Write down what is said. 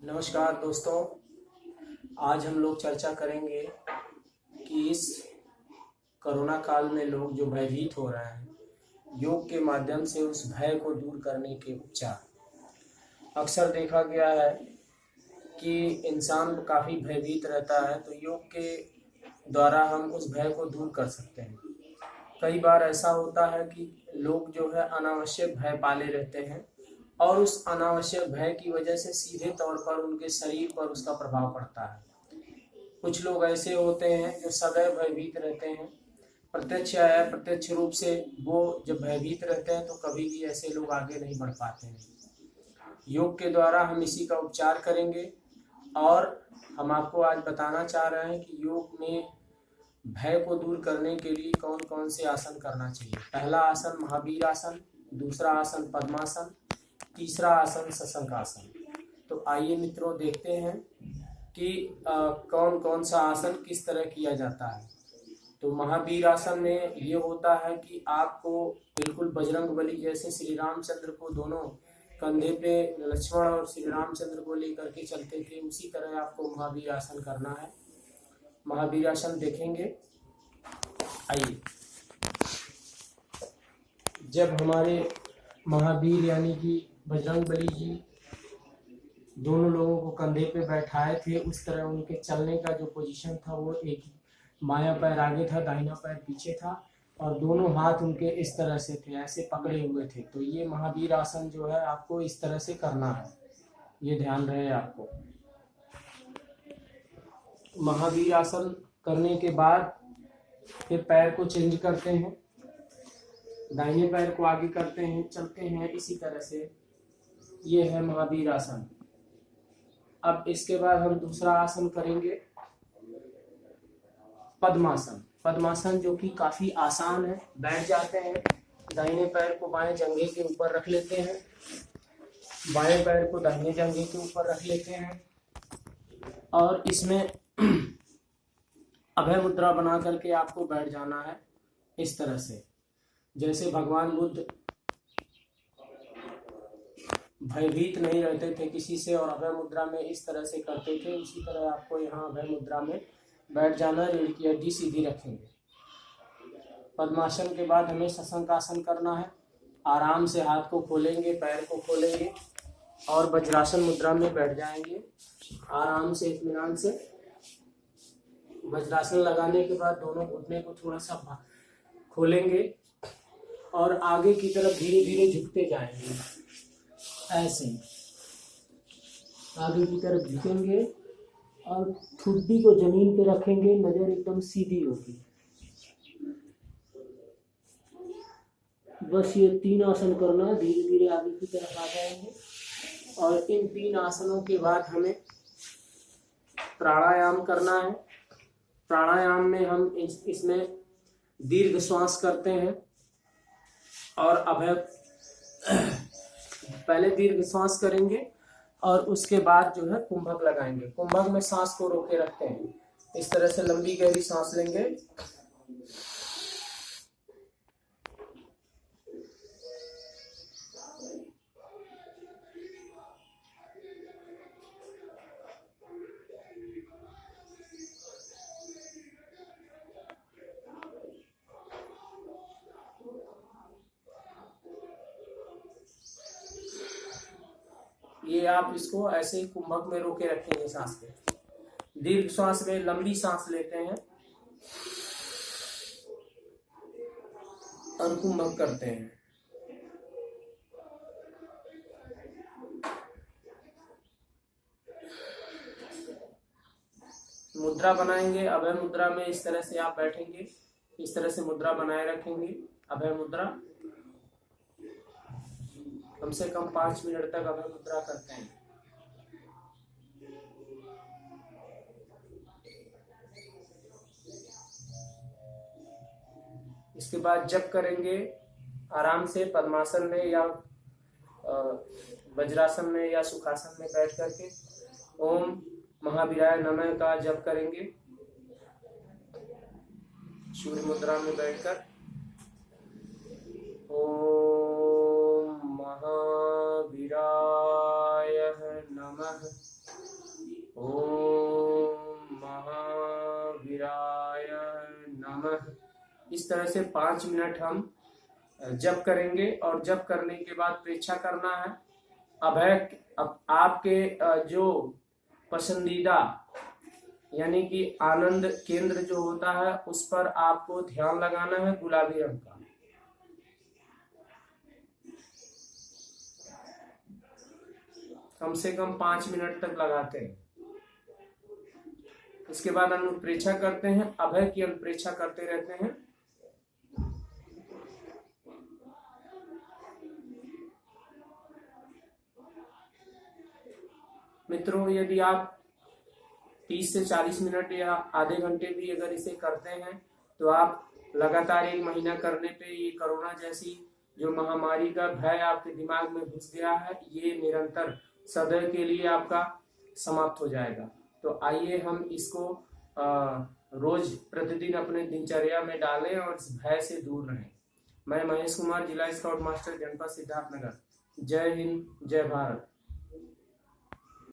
नमस्कार दोस्तों। आज हम लोग चर्चा करेंगे कि इस कोरोना काल में लोग जो भयभीत हो रहे हैं, योग के माध्यम से उस भय को दूर करने के उपचार। अक्सर देखा गया है कि इंसान काफ़ी भयभीत रहता है, तो योग के द्वारा हम उस भय को दूर कर सकते हैं। कई बार ऐसा होता है कि लोग जो है अनावश्यक भय पाले रहते हैं और उस अनावश्यक भय की वजह से सीधे तौर पर उनके शरीर पर उसका प्रभाव पड़ता है। कुछ लोग ऐसे होते हैं जो सदैव भयभीत रहते हैं, प्रत्यक्ष या अप्रत्यक्ष रूप से वो जब भयभीत रहते हैं तो कभी भी ऐसे लोग आगे नहीं बढ़ पाते हैं। योग के द्वारा हम इसी का उपचार करेंगे और हम आपको आज बताना चाह रहे हैं कि योग में भय को दूर करने के लिए कौन कौन से आसन करना चाहिए। पहला आसन महावीर आसन, दूसरा आसन पद्मासन, तीसरा आसन शशंक आसन। तो आइए मित्रों देखते हैं कि कौन कौन सा आसन किस तरह किया जाता है। तो महावीर आसन में ये होता है कि आपको बिल्कुल बजरंगबली जैसे श्री रामचंद्र को दोनों कंधे पे लक्ष्मण और श्री रामचंद्र को लेकर के चलते थे, उसी तरह आपको महावीर आसन करना है। महावीर आसन देखेंगे। आइए, जब हमारे महावीर यानी कि बजरंगबली जी दोनों लोगों को कंधे पे बैठाए थे, उस तरह उनके चलने का जो पोजीशन था वो एक बायां पैर आगे था, दाहिना पैर पीछे था और दोनों हाथ उनके इस तरह से थे, ऐसे पकड़े हुए थे। तो ये महावीर आसन जो है आपको इस तरह से करना है, ये ध्यान रहे आपको। महावीर आसन करने के बाद फिर पैर को चेंज करते हैं, दाहिने पैर को आगे करते हैं, चलते हैं इसी तरह से। ये है महावीर आसन। अब इसके बाद हम दूसरा आसन करेंगे पद्मासन। पद्मासन जो कि काफी आसान है। बैठ जाते हैं, दाहिने पैर को बाएं जंघे के ऊपर रख लेते हैं, बाएं पैर को दाहिने जंघे के ऊपर रख लेते हैं और इसमें अभय मुद्रा बना करके आपको बैठ जाना है इस तरह से। जैसे भगवान बुद्ध भयभीत नहीं रहते थे किसी से और अभय मुद्रा में इस तरह से करते थे, उसी तरह आपको यहाँ अभय मुद्रा में बैठ जाना है। रीढ़ की हड्डी सीधी रखेंगे। पद्मासन के बाद हमें शशंक आसन करना है। आराम से हाथ को खोलेंगे, पैर को खोलेंगे और वज्रासन मुद्रा में बैठ जाएंगे आराम से, इत्मीनान से। वज्रासन लगाने के बाद दोनों घुटने को थोड़ा सा खोलेंगे और आगे की तरफ धीरे धीरे झुकते जाएंगे, ऐसे आगे की तरफ झुकेंगे और ठुड्डी को जमीन पे रखेंगे, नजर एकदम सीधी होगी। बस ये 3 आसन करना, धीरे धीरे आगे की तरफ आ जाएंगे। और इन 3 आसनों के बाद हमें प्राणायाम करना है। प्राणायाम में हम इसमें दीर्घ श्वास करते हैं और अभय पहले दीर्घ श्वास करेंगे और उसके बाद जो है कुंभक लगाएंगे। कुंभक में सांस को रोके रखते हैं, इस तरह से लंबी गहरी सांस लेंगे। ये आप इसको ऐसे ही कुंभक में रोके रखेंगे सांस के। दीर्घ श्वास में लंबी सांस लेते हैं और कुंभक करते हैं। मुद्रा बनाएंगे अभय मुद्रा में, इस तरह से आप बैठेंगे, इस तरह से मुद्रा बनाए रखेंगे अभय मुद्रा। कम से कम 5 मिनट तक अभय मुद्रा करते हैं। इसके बाद जप करेंगे आराम से पद्मासन में या वज्रासन में या सुखासन में बैठ करके। ओम महावीराय नमः का जप करेंगे सूर्य मुद्रा में बैठकर। ओम महावीराय नमः। नमः। ओम महावीराय नमः। इस तरह से 5 मिनट हम जप करेंगे और जप करने के बाद प्रेक्षा करना है। अब आपके जो पसंदीदा यानी कि आनंद केंद्र जो होता है उस पर आपको ध्यान लगाना है, गुलाबी रंग का। कम से कम 5 मिनट तक लगाते हैं। इसके बाद हम अनुप्रेक्षा करते हैं, अभय की अनुप्रेक्षा करते रहते हैं। मित्रों, यदि आप 30 से 40 मिनट या आधे घंटे भी अगर इसे करते हैं तो आप लगातार 1 महीना करने पे ये कोरोना जैसी जो महामारी का भय आपके दिमाग में घुस गया है, ये निरंतर सदैव के लिए आपका समाप्त हो जाएगा। तो आइए हम इसको रोज प्रतिदिन अपने दिनचर्या में डालें और इस भय से दूर रहें। मैं महेश कुमार, जिला स्काउट मास्टर, जनपद सिद्धार्थनगर। जय हिंद, जय भारत।